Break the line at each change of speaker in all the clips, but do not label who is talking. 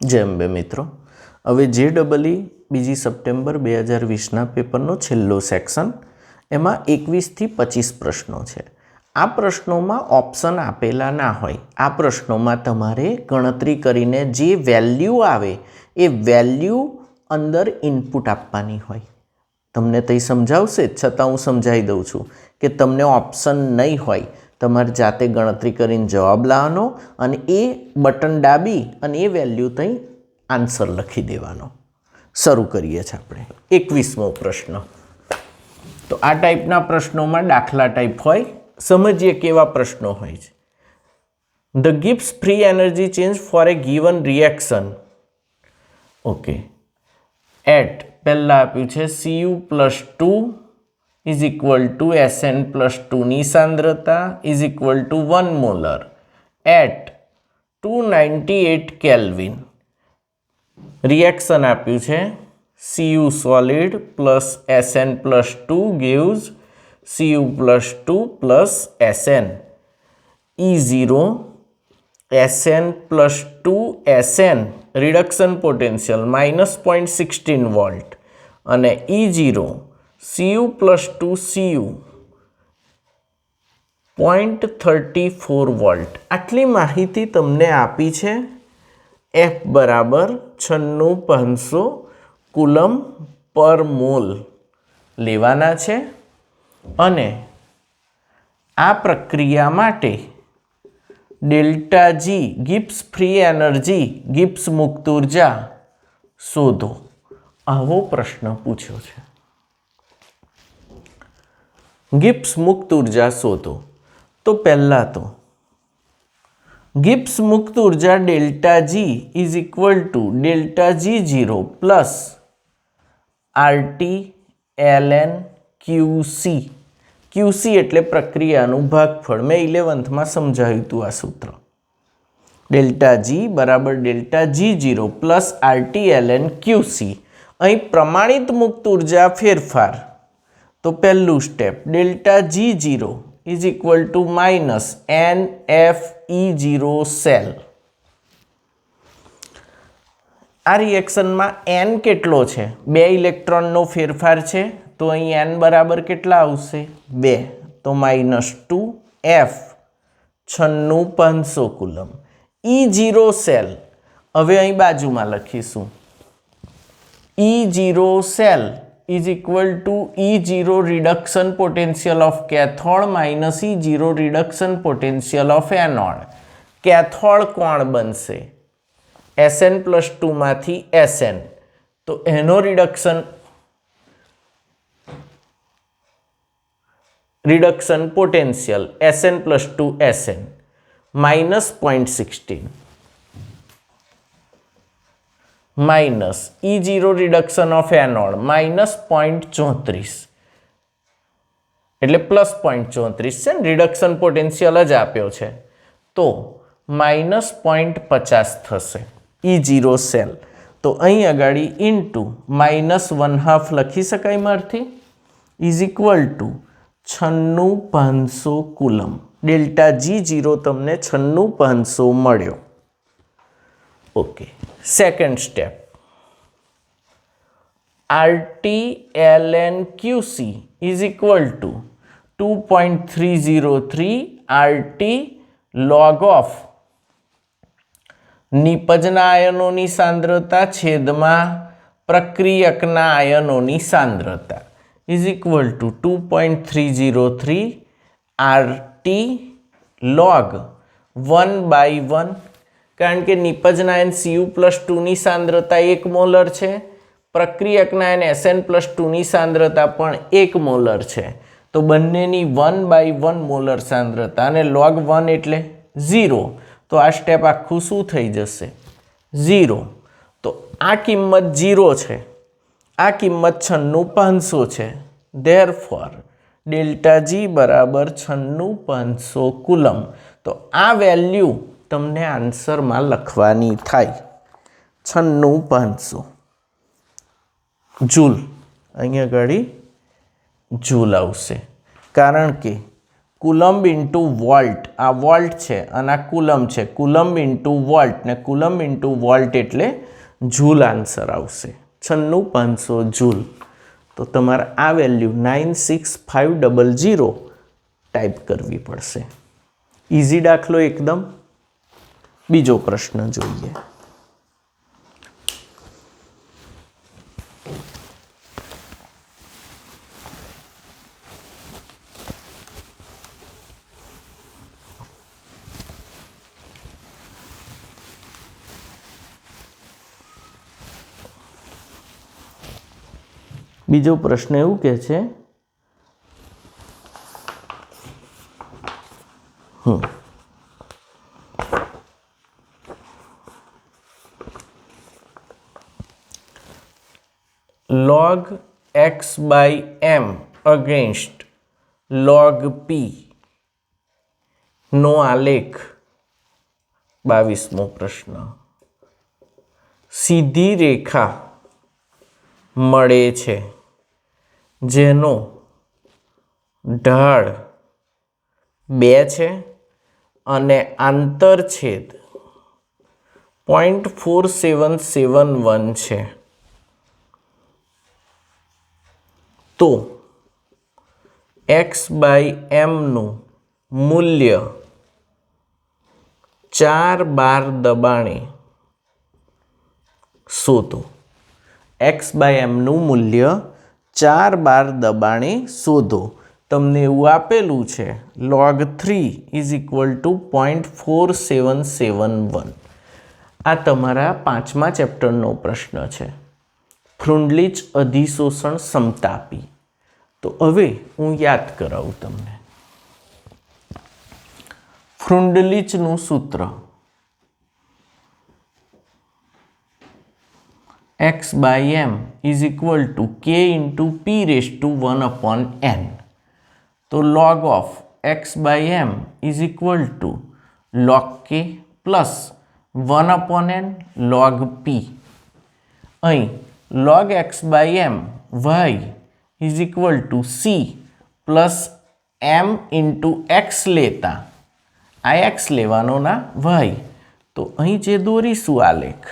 जय अंबे मित्रों। हवे JEE बीजी सप्टेम्बर 2020 पेपरनो छेल्लो सेक्शन एमां 21 થી 25 प्रश्नों है। आ प्रश्नों में ऑप्शन आपेला ना होय। आ प्रश्नों में तमारे गणतरी करीने जे वेल्यू आवे ए वेल्यू अंदर इनपुट आपवानी होय। तमने तई समझावशे छतां हूँ समझाई दऊं छुं के तमने ऑप्शन नहीं होय, तमारे जाते गणतरी करीने जवाब लावવાનો અને એ બટન દાબી અને એ વેલ્યુ તઈ આન્સર લખી દેવાનો। શરૂ કરીએ છીએ આપણે 21મો પ્રશ્ન। તો આ ટાઈપના પ્રશ્નોમાં દાખલા ટાઈપ હોય, સમજીએ કેવા પ્રશ્નો હોય છે। The gives free energy change for a given reaction, okay, એટ પહેલા આપ્યું છે Cu+2 is equal to Sn+2 ની સાંદ્રતા is equal to 1 molar at 298 Kelvin। Reaction આપ્યું છે Cu solid plus Sn+2 gives Cu+2 plus Sn। E0 Sn+2 Sn reduction potential -0.16 volt અને E0 Cu+2 Cu 0.34 volt. आटली माहिती तमने आपी छे। F बराबर 96500 कूलम पर मोल लेवाना छे अने आ प्रक्रिया माटे delta G Gibbs free energy Gibbs मुक्त ऊर्जा शोधो। आवो प्रश्न पूछ्यो छे। गिब्स मुक्त ऊर्जा शोधो। तो पहला तो गिब्स मुक्त ऊर्जा delta G is equal to delta G0 plus RT ln QC। QC एटले प्रक्रियानुं भागफळ। मैं 11th में समझाव्युं हतुं आ सूत्र। डेल्टा G बराबर delta G0 plus RT ln QC। अहीं प्रमाणित मुक्त ऊर्जा फेरफार। तो पहलू step delta G0 is equal to minus NFE0 cell. आ रिएक्शन में N केटलो छे? 2 इलेक्ट्रॉन नो फेरफार छे, तो अहीं N बराबर केटला आवशे? 2, तो -2 F 96500 कूलम। E0 सेल हवे अहीं बाजुमां लखीशुं। E0 cell is equal to E0 reduction potential of cathode minus E0 reduction potential of anode। Cathode कोण बनशे? Sn+2 मांथी Sn, तो एनो reduction potential Sn+2 Sn -0.16 minus E0 reduction of anode -0.34 એટલે +0.34 છે। रिडक्शन पोटेंशियल ज आप्यो छे, तो -0.50 थशे E0 सेल। तो अहीं अगाड़ी इंटू -1/2 लखी शकाय मारथी is equal to 96500 coulomb. Delta G0 तमने 96500 मळ्यो। Okay, second step RT ln QC is equal to 2.303 RT log of निपजना आयनोनी सांद्रता छेदमा प्रक्रियकना आयनोनी सांद्रता is equal to 2.303 RT log 1/1। कारण के निपजना आयन Cu+2 नी सांद्रता 1 मोलर छे, प्रक्रियकना आयन Sn+2 नी सांद्रता पण 1 मोलर छे, तो बंनेनी 1/1 मोलर सांद्रता अने log 1 एटले 0। तो आ स्टेप आखुं शुं थई जशे? 0। तो आ किंमत 0 छे, आ किंमत 96500 छे। देयरफॉर डेल्टा G बराबर 96500 कूलम। तो आ वेल्यू तमने आंसर में लखवानी थाय 96500 जूल। अहीं आगळी जूल आवशे, कारण के કુલમ્બ ઇન્ટુ વોલ્ટ, આ વોલ્ટ છે અને આ કુલમ્બ છે, કુલમ્બ ઇન્ટુ વોલ્ટ ને કુલમ્બ ઇન્ટુ વોલ્ટ એટલે જૂલ આન્સર આવશે 96500 જૂલ. તો તમારે આ વેલ્યુ 96500 ટાઈપ કરવી પડશે. ઇઝી દાખલો એકદમ. બીજો પ્રશ્ન જોઈએ. બીજો પ્રશ્ન એવું કહે છે log x by m against log p નો આલેખ. 22મો પ્રશ્ન. સીધી રેખા મળે છે જેનો ઢાળ 2 છે અને આંતરછેદ 0.4771 છે, તો x બાય m નું મૂલ્ય 4 બાર દબાણે શોધો. x બાય m નું મૂલ્ય 4 બાર દબાણે શોધો. તમને એવું આપેલું છે log 3 ઇઝ ઇક્વલ ટુ 0.4771. આ તમારા 5મા ચેપ્ટરનો પ્રશ્ન છે, ફ્રુન્ડલીચ અધિશોષણ સમતાપી. તો હવે હું યાદ કરાવું તમને. ફ્રુન્ડલીચનું સૂત્ર x by m is equal to k into p raised to 1 upon n. તો log of x by m is equal to log k plus 1 upon n log p. અહીં log x by m y is equal to c plus m into x લેતા આ x લેવાનો ના y. તો અહીં જે દોરીશું આલેખ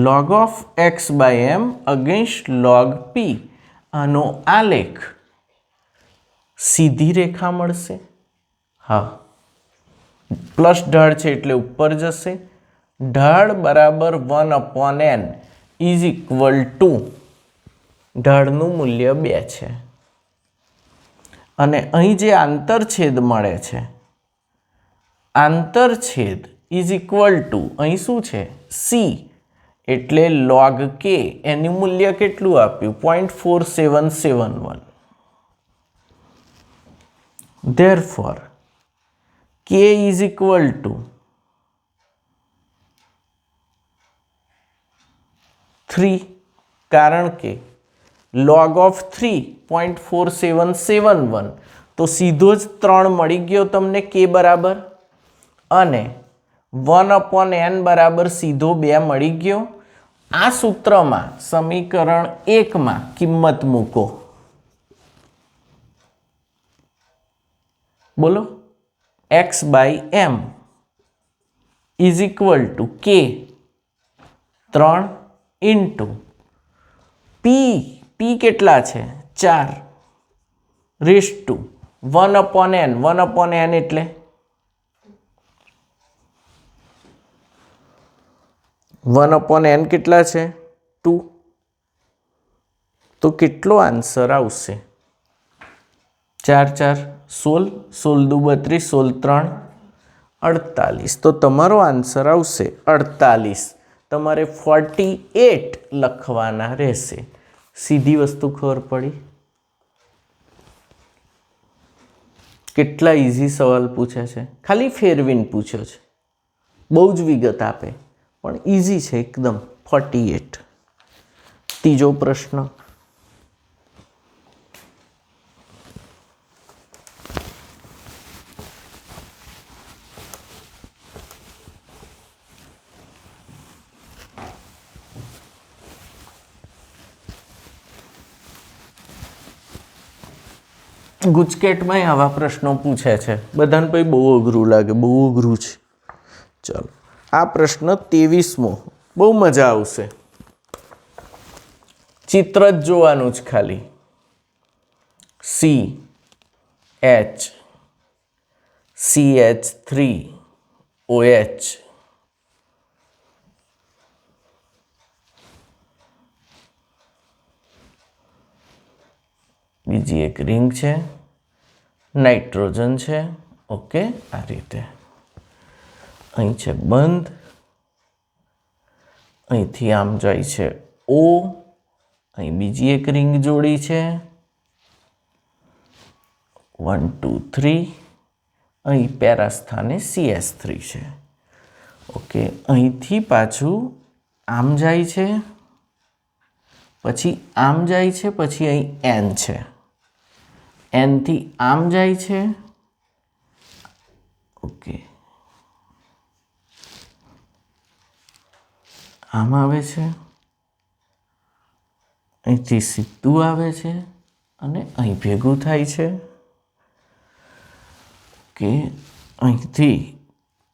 log of x by m against log p, આનો આલેખ સીધી રેખા મળશે. હા, પ્લસ ઢાળ છે એટલે ઉપર જશે. ઢાળ બરાબર 1 upon n is equal to ઢાળનું મૂલ્ય 2 છે અને અહીં જે આંતરછેદ મળે છે, આંતરછેદ ઇઝ ઇક્વલ ટુ અહીં શું છે c, એટલે log k એનું મૂલ્ય કેટલું આપ્યું 0.4771. therefore k is equal to 3, કારણ કે log of 3 0.4771, તો સીધો જ 3 મળી ગયો તમને k બરાબર, અને 1 upon n બરાબર સીધો 2 મળી ગયો. આ સૂત્રમાં સમીકરણ 1માં કિંમત મૂકો. બોલો, x by m is equal to k 3 into p, p કેટલા છે 4 raised to 1 upon n, 1 upon n એટલે 1 upon n કેટલા છે 2. તો કેટલો આન્સર આવશે 4 4 16, 16 દુ 32, 16 3 48. તો તમારો આન્સર આવશે 48. તમારે 48 લખવાના રહેશે. સીધી વસ્તુ ખબર પડી. કેટલા ઇઝી સવાલ પૂછે છે, ખાલી ફેરવીને પૂછ્યો છે, બહુ જ વિગત આપે પણ ઇઝી છે એકદમ. 48. ત્રીજો પ્રશ્ન. ગુજકેટમાં આવા પ્રશ્નો પૂછે છે, બધાને પછી બહુ અઘરું લાગે, બહુ અઘરું છે. ચાલો આ પ્રશ્ન 23મો, બહુ મજા આવશે. ચિત્ર જ જોવાનું જ ખાલી. CH3OH બીજી એક રિંગ છે, નાઇટ્રોજન છે. ઓકે, આ રીતે અહીં છે બંધ, અહીંથી આમ જાય છે O, અહીં બીજી એક રિંગ જોડી છે 1 2 3, અહીં પેરા સ્થાને CH3 છે. ઓકે, અહીંથી પાછું આમ જાય છે, પછી આમ જાય છે, પછી અહીં N છે, N થી આમ જાય છે. ઓકે, આમ આવે છે, અહીંથી સીધું આવે છે અને અહીં ભેગું થાય છે. કે અહીંથી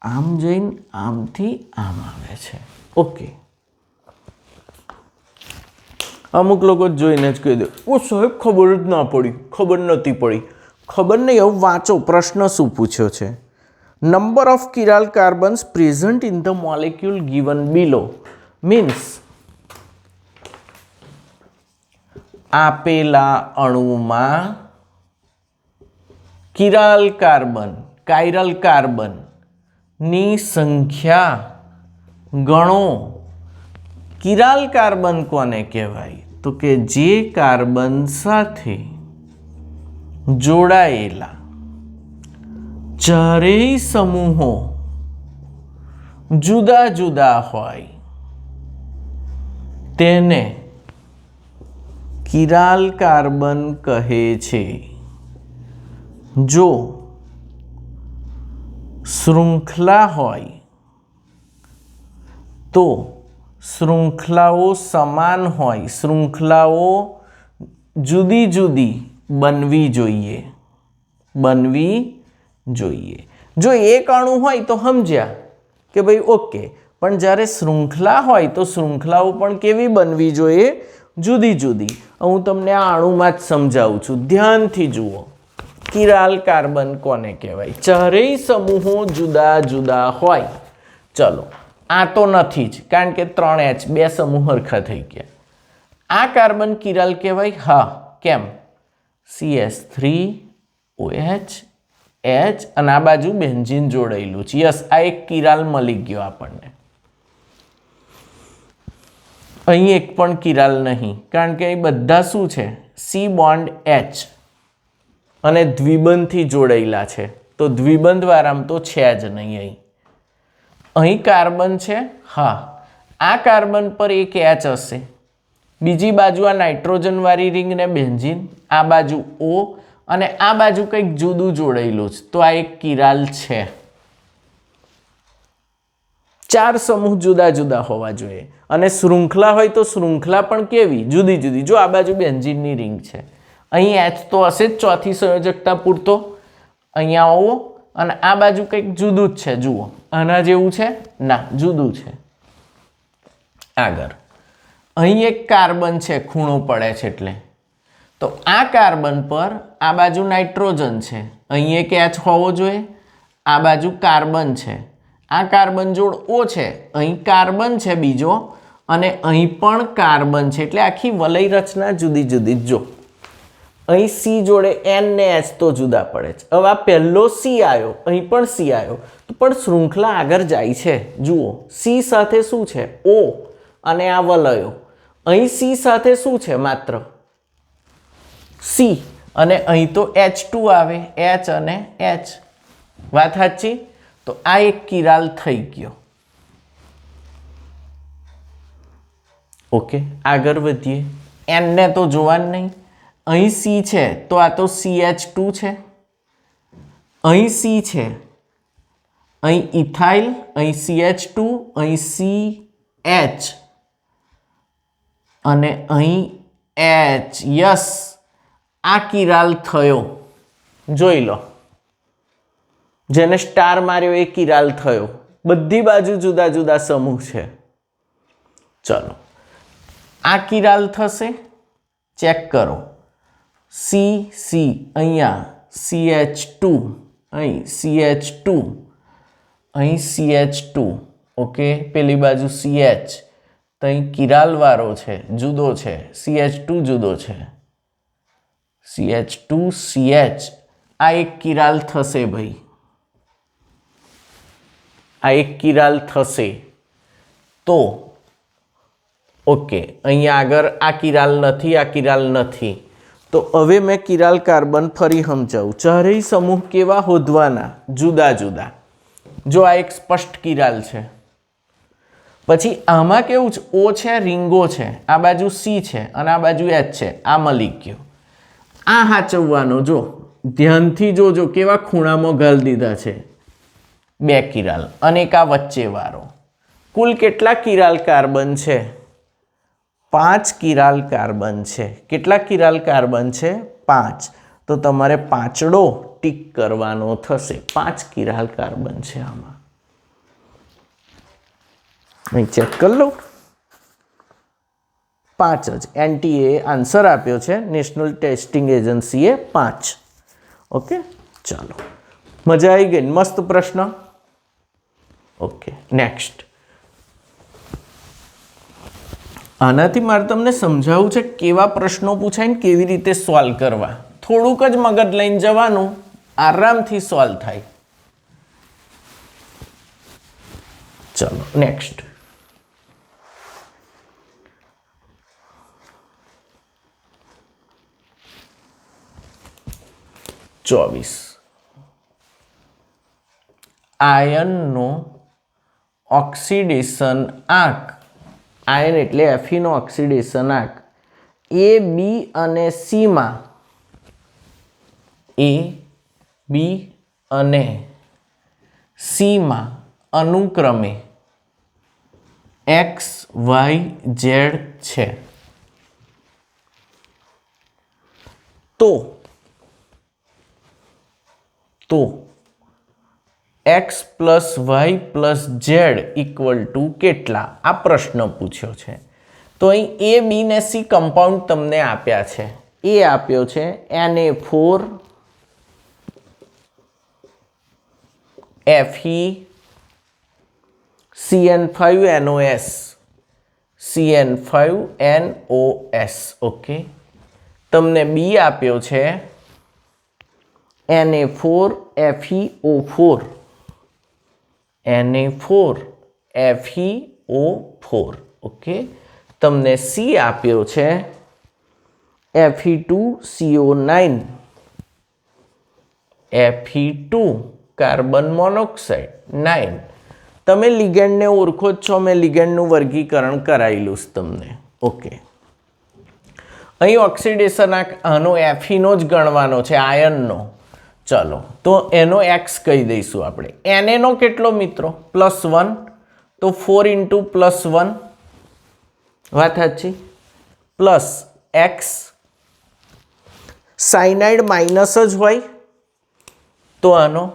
આમ જઈને આમથી આમ આવે છે. ઓકે, અમુક લોકો જોઈને જ કહી દે, ઓ સાહેબ ખબર જ ના પડી, ખબર નથી પડી. ખબર નહીં, એવું વાંચો પ્રશ્ન શું પૂછ્યો છે. Number of chiral carbons present in the molecule given below means આપેલા અણુમાં કાયરલ કાર્બનની સંખ્યા ગણો. કિરાલ કાર્બન કોને કહેવાય? તો કે જે કાર્બન સાથે જોડાયેલા ચારેય સમૂહો જુદા જુદા હોય તેને કિરાલ કાર્બન કહે છે. જો શૃંખલા હોય તો શૃંખલાઓ સમાન હોય, શૃંખલાઓ જુદી જુદી બનવી જોઈએ. જો એક અણુ હોય તો સમજ્યા કે ભાઈ ઓકે, પણ જ્યારે શૃંખલા હોય તો શૃંખલાઓ પણ કેવી બનવી જોઈએ? જુદી જુદી. હું તમને આ અણુમાં જ સમજાવું છું, ધ્યાનથી જુઓ. કિરાલ કાર્બન કોને કહેવાય? ચારેય સમૂહો જુદા જુદા હોય. ચલો, આ તો નથી જ, કારણ કે 3H, બે સમૂહ સરખા થઈ ગયા. આ કાર્બન કિરાલ કહેવાય? હા. કેમ? CH3OH H અને આ બાજુ બેન્ઝીન જોડાયેલું છે. યસ, આ એક કિરાલ મળી ગયો આપણને. અહીં એક પણ કિરાલ નહીં, કારણ કે અહીં બધા શું છે? C બોન્ડ H અને દ્વિબંધથી જોડાયેલા છે, તો દ્વિબંધ વાળામાં તો છે જ નહીં. અહીં કાર્બન છે, હા. આ કાર્બન પર એક H હશે, બીજી બાજુ આ નાઇટ્રોજન વાળી રિંગ ને બેન્ઝીન, આ બાજુ O અને આ બાજુ કંઈક જુદું જોડાયેલું છે, તો આ એક કિરાલ છે. ચાર સમૂહ જુદા જુદા હોવા જોઈએ, અને શૃંખલા હોય તો શૃંખલા પણ કેવી? જુદી જુદી. જો આ બાજુ બેન્ઝીનની રિંગ છે, અહીં H તો હશે જ ચોથી સંયોજકતા પૂરતો, અહીંયા O અને આ બાજુ કંઈક જુદું જ છે. જુઓ, આના જેવું છે? ના, જુદું છે. આગળ અહીં એક કાર્બન છે, ખૂણો પડે છે એટલે, તો આ કાર્બન પર આ બાજુ નાઇટ્રોજન છે, અહીં એક H હોવો જોઈએ, આ બાજુ કાર્બન છે, આ કાર્બન જોડ O છે, અહીં કાર્બન છે બીજો અને અહીં પણ કાર્બન છે, એટલે આખી વલય રચના જુદી જુદી. જો અહીં C જોડે N ને H તો જુદા પડે છે. હવે આ પહેલો C આવ્યો, અહીં પણ C આવ્યો, તો પણ શૃંખલા આગળ જાય છે. જુઓ, C સાથે શું છે? O અને આ વલયો. અહીં C સાથે શું છે? માત્ર C અને અહીં તો H2 આવે, H અને H. વાત સાચી? તો આ એક કિરાલ થઈ ગયો. ઓકે, આગળ વધીએ. N ને તો જોવાનું નહીં. અહીં C છે તો આ તો CH2 છે, અહીં C છે, અહીં ઇથાઇલ, અહીં CH2, અહીં CH અને અહીં H. યસ, આ કિરાલ થયો. જોઈ લો, જેને સ્ટાર માર્યો એ કિરાલ થયો. બધી બાજુ જુદા જુદા સમૂહ છે. ચલો, આ કિરાલ થશે, ચેક કરો. સી અહીંયા CH2, અહીં CH2, અહીં CH2, ઓકે, પેલી બાજુ CH, તો અહીં કિરાલવાળો છે, જુદો છે, CH2 જુદો છે, CH2 CH. આ એક કિરાલ થશે ભાઈ, આ એક કિરાલ થશે. તો ઓકે, અહીંયા આગળ આ કિરાલ નથી, આ કિરાલ નથી. તો હવે મેં કિરાલ કાર્બન ફરી સમજાવું. ચારેય સમૂહ કેવા શોધવાના? જુદા જુદા. જો આ એક સ્પષ્ટ કિરાલ છે, પછી આમાં કેવું છે, O છે, રીંગો છે, આ બાજુ C છે અને આ બાજુ H છે. આ મળી ગયો. આ સાચવવાનો, જો ધ્યાનથી જોજો કેવા ખૂણામાં ઘાલ દીધા છે, 2 કિરાલ અને એક આ વચ્ચેવાળો. કુલ કેટલા કિરાલ કાર્બન છે? 5 કિરાલ કાર્બન છે. કેટલા કિરાલ કાર્બન છે? 5. તો તમારે પાંચડો ટીક કરવાનો થશે. 5 કિરાલ કાર્બન છે આમાં. અહીં ચેક કરી લો, 5 જ. NTA આન્સર આપ્યો છે, નેશનલ ટેસ્ટિંગ એજન્સીએ 5. ઓકે, ચાલો, મજા આવી ગઈ, મસ્ત પ્રશ્ન. Okay, next. આનાથી મારે તમને સમજાવવું છે કેવા પ્રશ્નો પૂછાય ને કેવી રીતે સોલ્વ કરવા. થોડુંક જ મગજ લઈને જવાનું, આરામથી સોલ્વ થાય. ચલો, નેક્સ્ટ. આયનનો ઓક્સિડેશન આંક, આયન એટલે Fe નો ઓક્સિડેશન આંક A, B અને C માં, A, B અને C માં અનુક્રમે X, Y, Z છે. તો X plus Y plus Z equal to કેટલા? આ પ્રશ્ન પૂછ્યો છે. તો અહીં A, B ને C કમ્પાઉન્ડ તમને આપ્યા છે. A આપ્યો છે Na4 Fe CN5NOS, CN5NOS. Okay, તમને B આપ્યો છે Na4 FeO4, Na4 FeO4. Okay, તમને C આપ્યો છે Fe2CO9, Fe2 કાર્બન મોનોક્સાઇડ 9. તમે લિગેન્ડને ઓળખો જ છો, મેં લિગેન્ડનું વર્ગીકરણ કરાયેલું છે તમને. ઓકે, અહીં ઓક્સિડેશન આનો Fe નો જ ગણવાનો છે, આયનનો. ચલો, તો એનો X કહી દઈશું આપણે. Na નો કેટલો મિત્રો? +1. તો 4 × +1, વાત સાચી, પ્લસ X. સાયનાઇડ માઇનસ જ હોય તો આનો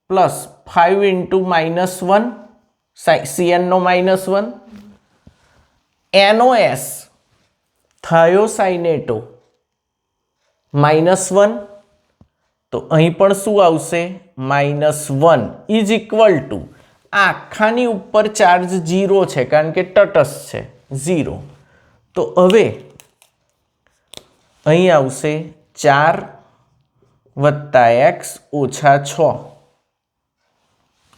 +5 × -1, Cn નો -1, NOS થાયોસાઇનેટો -1. તો અહીં પણ શું આવશે? -1 ઇઝ ઇક્વલ ટુ, આખાની ઉપર ચાર્જ 0 છે કારણ કે તટસ્થ છે, 0. તો હવે અહીં આવશે 4 + X - 6.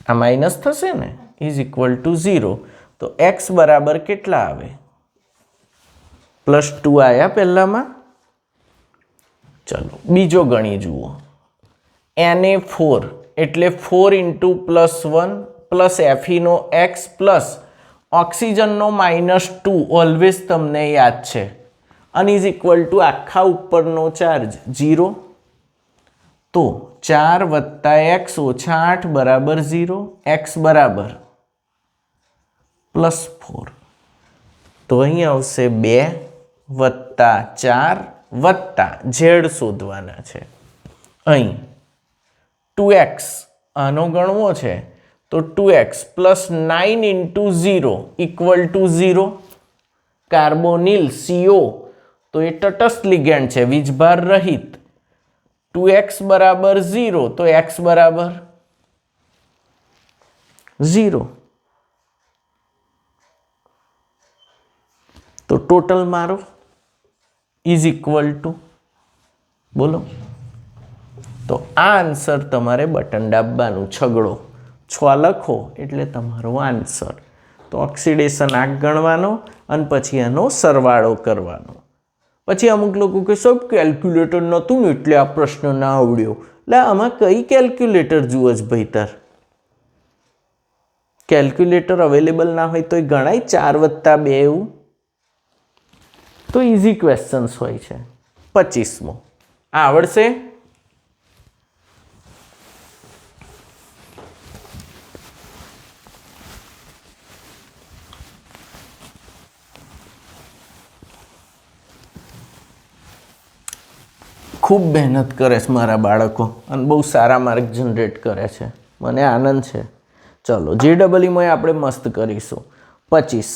આ માઇનસ થશે ને, ઇઝ ઇક્વલ ટુ 0. તો X બરાબર કેટલા આવે? +2 આવ્યા પહેલામાં. ચલો, બીજો ગણી જુઓ. Na4 એટલે 4 × +1 પ્લસ Fe નો X પ્લસ ઓક્સિજનનો -2, ઓલવેઝ તમને યાદ છે, અને ઇઝ ઇક્વલ ટુ આખા ઉપરનો ચાર્જ 0. તો 4 + X - 8 બરાબર 0. X બરાબર +4. તો અહીં આવશે 2 + 4 + Z શોધવાના છે. અહીં 2x આનો ગણવો છે તો 2x plus 9 into 0 equal to 0. Carbonyl CO તો એ તટસ્થ લિગેન્ડ છે, વીજભાર રહિત. 2x બરાબર 0 તો x બરાબર 0. તો ટોટલ મારો ઇઝ ઇક્વલ ટુ, બોલો. તો આ આન્સર તમારે બટન દાબવાનું, છગડો 6 લખો એટલે તમારો આન્સર. તો ઓક્સિડેશન આગ ગણવાનો અને પછી એનો સરવાળો કરવાનો. પછી અમુક લોકો કે સબ કેલ્ક્યુલેટર નહોતું ને એટલે આ પ્રશ્ન ના આવડ્યો. એટલે આમાં કઈ કેલ્ક્યુલેટર જુઓ જ ભાઈ તાર? કેલ્ક્યુલેટર અવેલેબલ ના હોય તો ગણાય 4 + 2 એવું? તો ઇઝી ક્વેશ્ચન્સ હોય છે. 25મો આવડશે? ખૂબ મહેનત કરે છે મારા બાળકો અને બહુ સારા માર્ક જનરેટ કરે છે, મને આનંદ છે. ચલો JEEમાં આપણે મસ્ત કરીશું. 25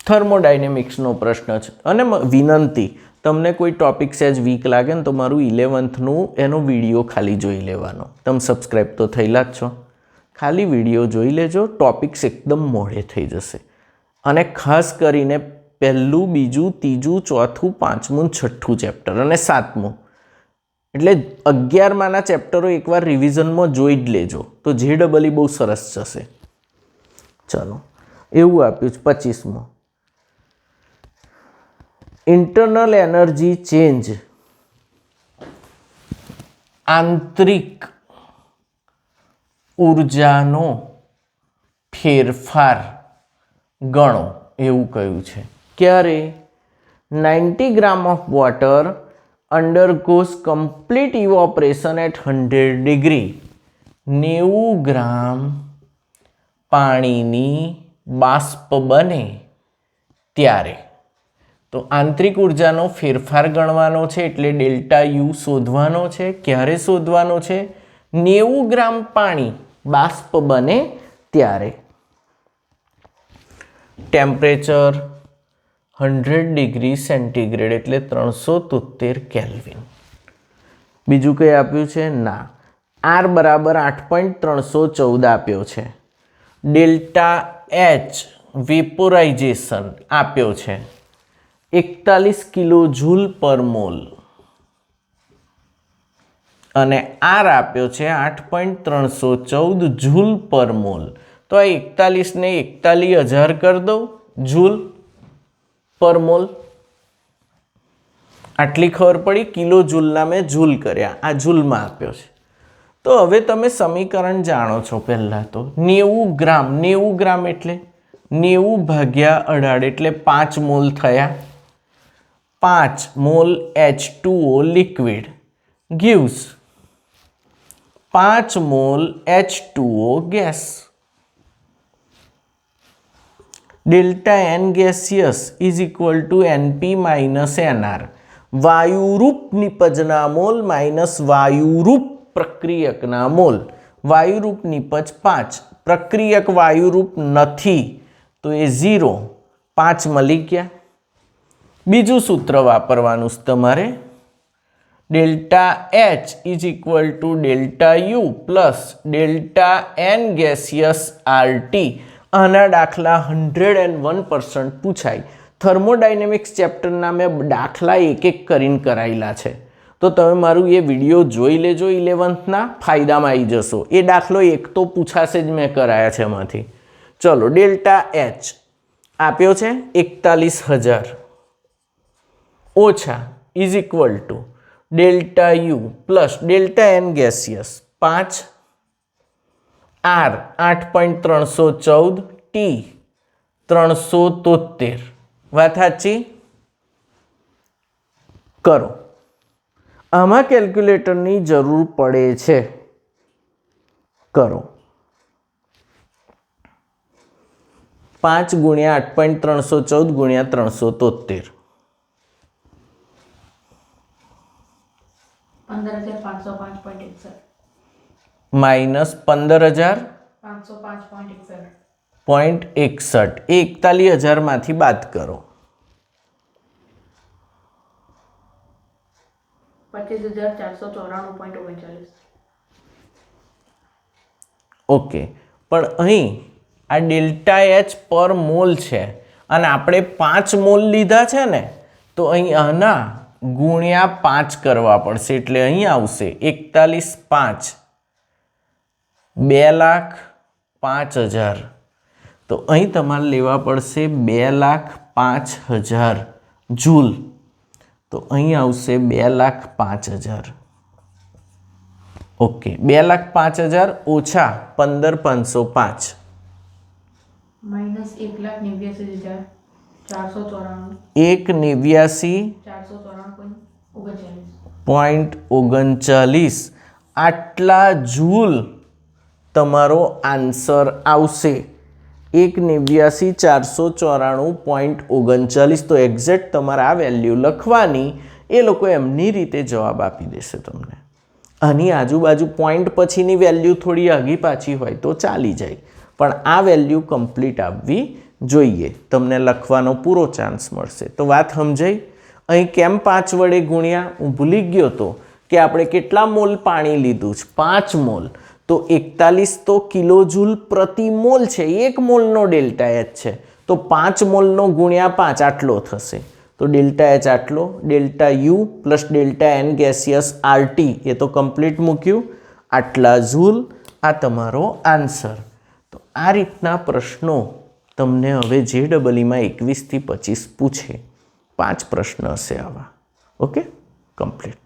થર્મોડાયનેમિક્સનો પ્રશ્ન છે અને વિનંતી, તમને કોઈ ટોપિક સહેજ વીક લાગે ને તો મારું 11thનું એનો વિડીયો ખાલી જોઈ લેવાનો. તમે સબસ્ક્રાઈબ તો થયેલા જ છો, ખાલી વિડીયો જોઈ લેજો, ટોપિક્સ એકદમ મોડે થઈ જશે. અને ખાસ કરીને પહેલું, બીજું, ત્રીજું, ચોથું, પાંચમું, છઠ્ઠું ચેપ્ટર અને સાતમું, એટલે 11માના ચેપ્ટરો એકવાર રિવિઝનમાં જોઈ જ લેજો તો JEE બહુ સરસ જશે. ચલો એવું આપ્યું છે 25માં. ઇન્ટરનલ એનર્જી ચેન્જ, આંતરિક ઉર્જાનો ફેરફાર ગણો એવું કહ્યું છે. ક્યારે? 90 gram of water undergoes complete evaporation at 100 degree. 90 gram પાણીની બાષ્પ બને ત્યારે. તો આંતરિક ઉર્જાનો ફેરફાર ગણવાનો છે એટલે ડેલ્ટા યુ શોધવાનો છે. ક્યારે શોધવાનો છે? 90 ગ્રામ પાણી બાષ્પ બને ત્યારે. ટેમ્પરેચર 100 ડિગ્રી સેન્ટીગ્રેડ એટલે 373 કેલ્વિન. બીજું કંઈ આપ્યું છે? ના. R બરાબર 8.314 આપ્યો છે. ડેલ્ટા H વેપોરાઇઝેશન આપ્યો છે 41 કિલો જૂલ પર મોલ અને R આપ્યો છે 8.314 જૂલ પર મોલ. તો આ 41 ને 41,000 કરી દઉં જૂલ પર મોલ. આટલી ખબર પડી. કિલો જૂલના મેં જૂલ કર્યા, આ જૂલમાં આપ્યો છે. તો હવે તમે સમીકરણ જાણો છો. પહેલાં તો 90 ગ્રામ, 90 ગ્રામ એટલે 90 ભાગ્યા 18 એટલે 5 મોલ થયા. 5 mole H2O liquid gives 5 mole H2O gas. Delta N gaseous is equal to NP minus NR. વાયુરૂપ નિપજના મોલ માઇનસ વાયુરૂપ પ્રક્રિયકના મોલ. વાયુરૂપ નિપજ 5, પ્રક્રિયક વાયુરૂપ નથી તો એ 0, 5 મળી ગયા. બીજું સૂત્ર વાપરવાનું છે તમારે. Delta H is equal to delta U plus delta N gaseous RT. આના દાખલા 101% પૂછાય. થર્મોડાયનેમિક્સ ચેપ્ટરના મેં દાખલા એક એક કરીને કરાયેલા છે, તો તમે મારું એ વિડીયો જોઈ લેજો. 11thના ફાયદામાં આવી જશો. એ દાખલો એક તો પૂછાશે જ, મેં કરાયા છે એમાંથી. ચલો ડેલ્ટા H આપ્યો છે 41,000 ઓછા is equal to delta U plus delta N gaseous 5, R 8.314, T 373. વાત સાચી? કરો. આમાં કેલ્ક્યુલેટરની જરૂર પડે છે. કરો. 5 ગુણ્યા 8.314 ગુણ્યા 373. માઇનસ 15,000 505.61 એ 41,000માંથી બાદ કરો
25,494.39.
ઓકે, પણ અહીં આ ડેલ્ટા એચ પર મોલ છે અને આપણે 5 મોલ લીધા છે ને, તો અહીં આના ગુણ્યા 5 કરવા પડશે, એટલે અહીં આવશે 41,500 2,05,000. તો અહીં તમારે લેવા પડશે 2,05,000 જૂલ. તો અહીં આવશે 2,05,000. ઓકે, 2,05,000 ઓછા 15,505
માઇનસ 1,89,494.
1,89,494.39 આટલા જૂલ તમારો આન્સર આવશે. 1,89,494.39. તો એક્ઝેક્ટ તમારે આ વેલ્યુ લખવાની, એ લોકો એમની રીતે જવાબ આપી દેશે તમને. આની આજુબાજુ પોઈન્ટ પછીની વેલ્યુ થોડી આગી પાછી હોય તો ચાલી જાય, પણ આ વેલ્યુ કમ્પ્લીટ આવવી જોઈએ, તમને લખવાનો પૂરો ચાન્સ મળશે. તો વાત સમજાઈ? અહીં કેમ 5 વડે ગુણ્યા? હું ભૂલી ગયો તો કે આપણે કેટલા મોલ પાણી લીધું છે? 5 મોલ. તો 41 તો કિલોજૂલ પ્રતિ મોલ છે, 1 મોલનો ડેલ્ટા એચ છે. તો 5 મોલનો ગુણ્યા 5 આટલો થશે. તો ડેલ્ટા એચ આટલો, delta U plus delta N gaseous RT એ તો કમ્પ્લીટ મૂક્યું, આટલા જૂલ. આ તમારો આન્સર. તો આ રીતના પ્રશ્નો તમને હવે JEEમાં 21 થી 25 પૂછે. 5 પ્રશ્ન હશે આવા. Okay, complete.